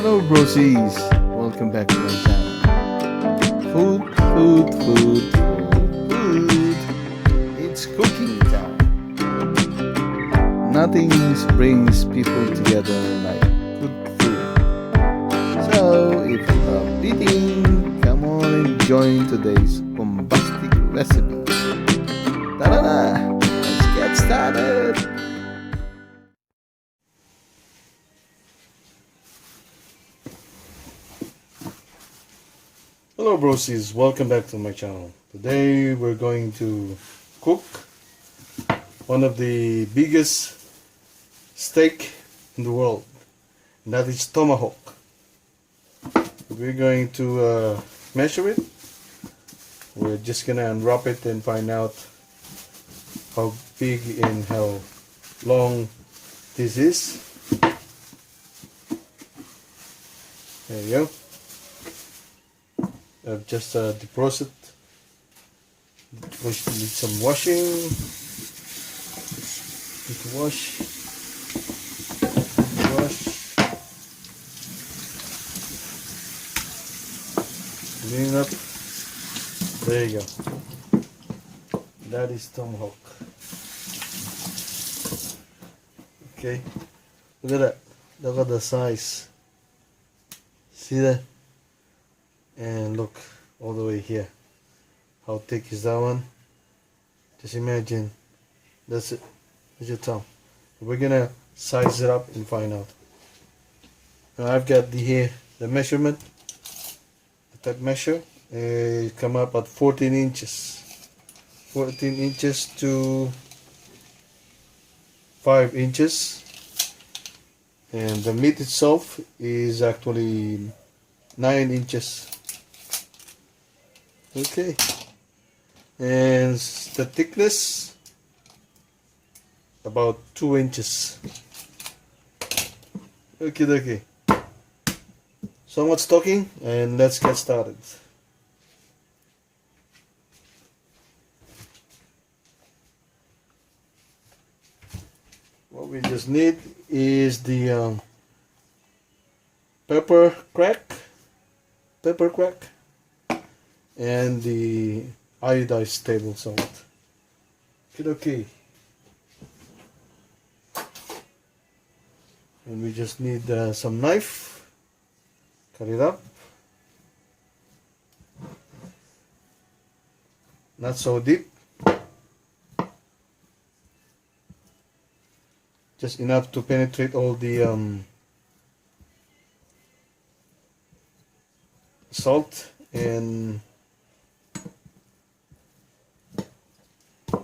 Hello brosies, welcome back to my channel. Food, food, food, food, food. It's cooking time. Nothing brings people together like good food. So if you love eating, come on and join today's bombastic recipe. Ta-da! Let's get started. Hello brosies, welcome back to my channel. Today we're going to cook one of the biggest steak in the world, and that is tomahawk. We're going to measure it. We're just gonna unwrap it and find out how big and how long this is. There you go. I've just defrosted. Need some washing. Need to wash. Clean up. There you go. That is tomahawk. Okay. Look at that. Look at the size. See that? And look all the way here. How thick is that one? Just imagine. That's it. That's your thumb. We're gonna size it up and find out. Now I've got the measurement. The tape measure. It come up at 14 inches. 14 inches to 5 inches. And the meat itself is actually 9 inches. Okay, and the thickness about 2 inches. Okay. So much talking, and let's get started. What we just need is the pepper crack, and the iodized table salt. Okay. And we just need some knife. Cut it up. Not so deep. Just enough to penetrate all the salt and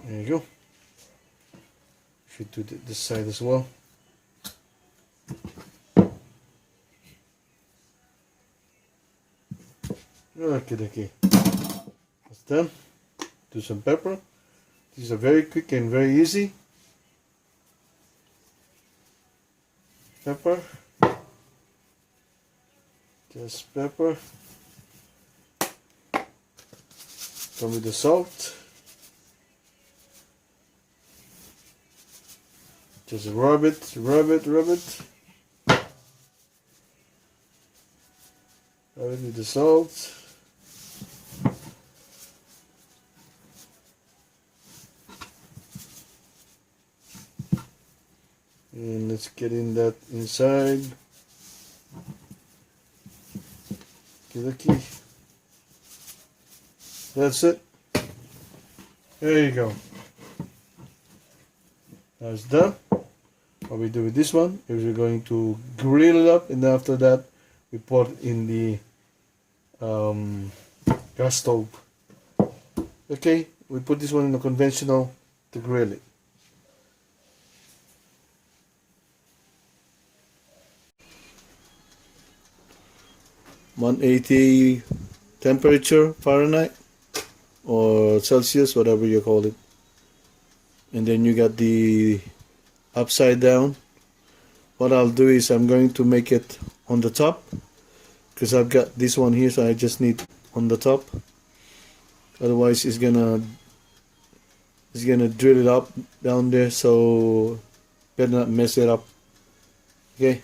there you go. Should do this side as well. Okay. That's done. Do some pepper. These are very quick and very easy. Pepper. Just pepper. Come with the salt. Just rub it. Rub it with the salt. And let's get in that inside. Okay. That's it. There you go. Now it's done. What we do with this one is we're going to grill it up, and after that we put it in the gas stove. Okay, we put this one in the conventional to grill it. (180 temperature Fahrenheit or Celsius, whatever you call it. And then you got the upside down. What I'll do is I'm going to make it on the top, because I've got this one here, so I just need on the top. Otherwise it's gonna drill it up down there, so better not mess it up. Okay.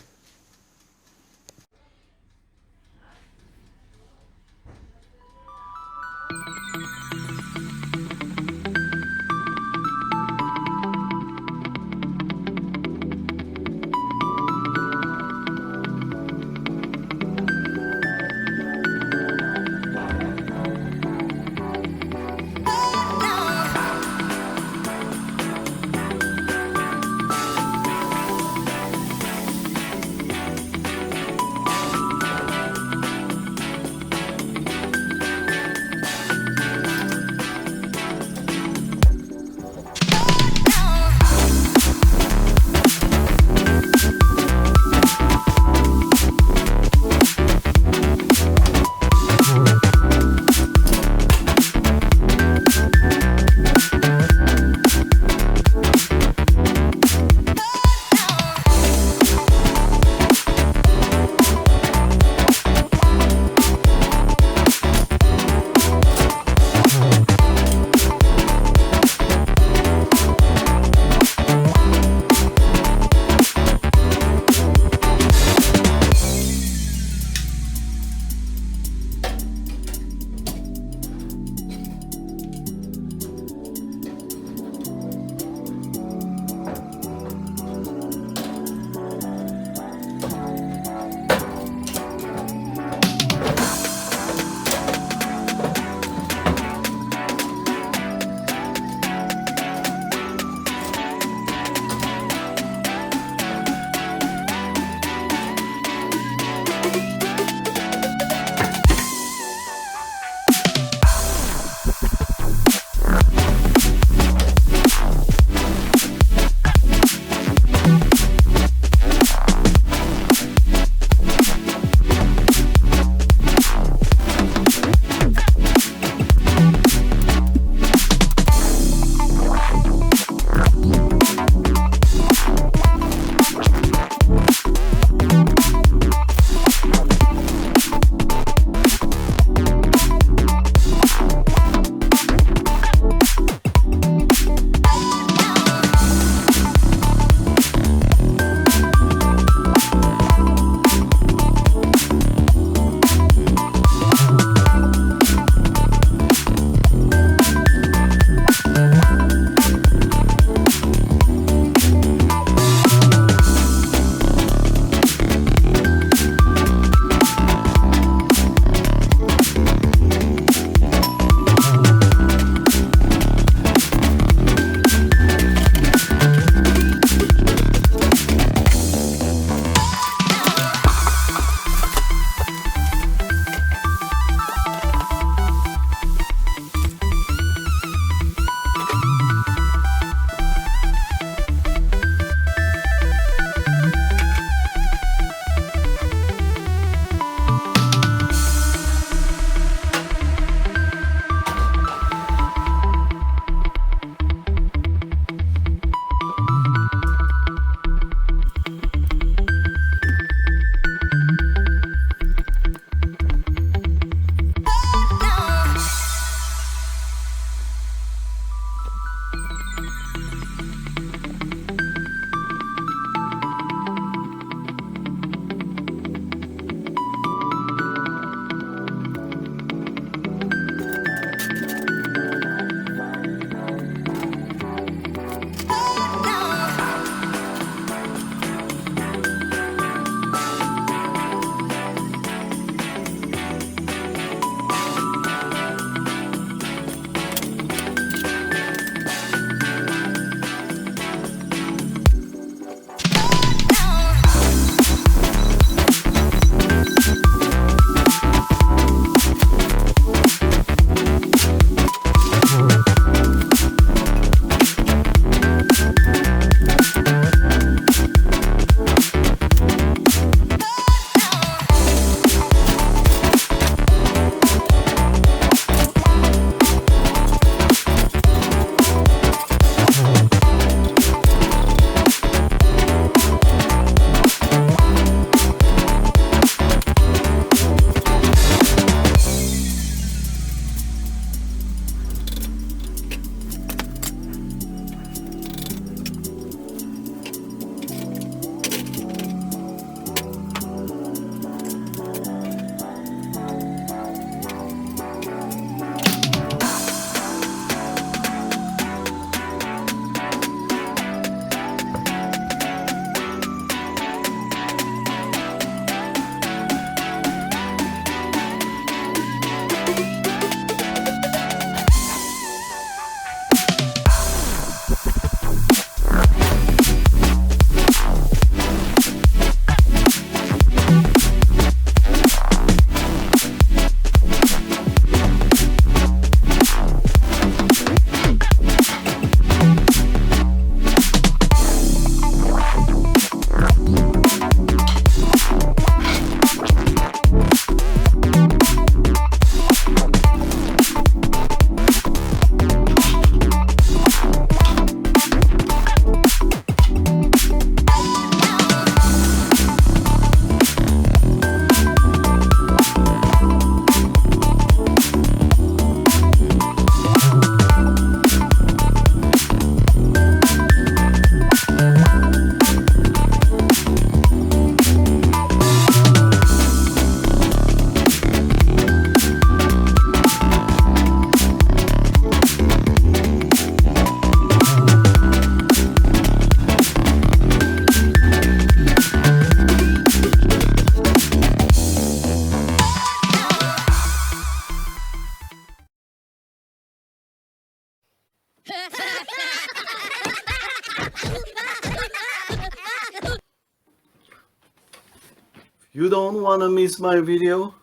don't want to miss my video,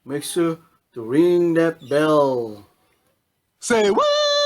make sure to ring that bell. Say what?